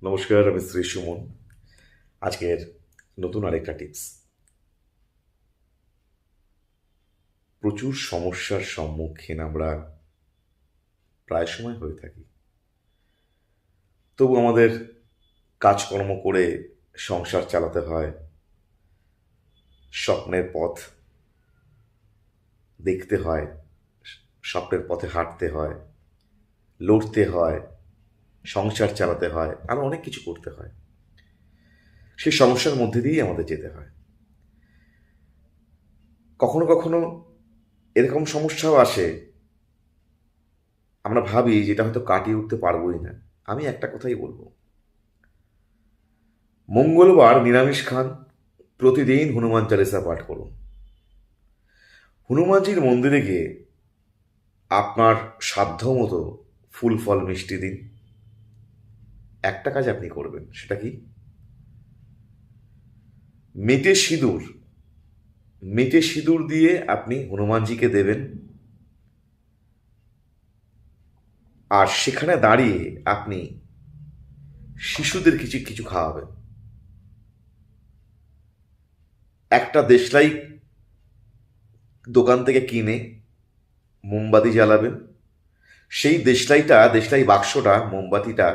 নমস্কার, আমি শ্রী সুমন। আজকের নতুন আরেকটা টিপস। প্রচুর সমস্যার সম্মুখীন আমরা প্রায় সময় হয়ে থাকি। তবু আমাদের কাজকর্ম করে সংসার চালাতে হয়, স্বপ্নের পথ দেখতে হয়, স্বপ্নের পথে হাঁটতে হয়, লড়তে হয়, সংসার চালাতে হয়, আরও অনেক কিছু করতে হয়। সেই সমস্যার মধ্যে দিয়েই আমাদের যেতে হয়। কখনো কখনো এরকম সমস্যাও আসে, আমরা ভাবি যেটা হয়তো কাটিয়ে উঠতে পারবোই না। আমি একটা কথাই বলবো, মঙ্গলবার নিরামিষ খান, প্রতিদিন হনুমান চালিসা পাঠ করুন। হনুমানজির মন্দিরে গিয়ে আপনার সাধ্যমতো ফুল ফল মিষ্টি দিন। একটা কাজ আপনি করবেন, সেটা কি? মেটে সিঁদুর, মেটে সিঁদুর দিয়ে আপনি হনুমানজিকে দেবেন, আর সেখানে দাঁড়িয়ে আপনি শিশুদের কিছু কিছু খাওয়াবেন। একটা দেশলাই দোকান থেকে কিনে মোমবাতি জ্বালাবেন। সেই দেশলাই বাক্সটা, মোমবাতিটা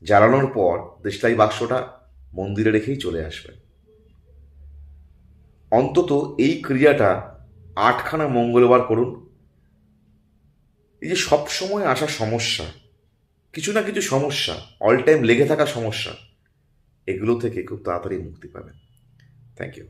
জ্বালানোর পর দেশলাই বাক্সটা মন্দিরে রেখেই চলে আসবেন। অন্তত এই ক্রিয়াটা 8খানা মঙ্গলবার করুন। এই যে সবসময় আসা সমস্যা, কিছু না কিছু সমস্যা, অল টাইম লেগে থাকা সমস্যা, এগুলো থেকে খুব তাড়াতাড়ি মুক্তি পাবেন। Thank you.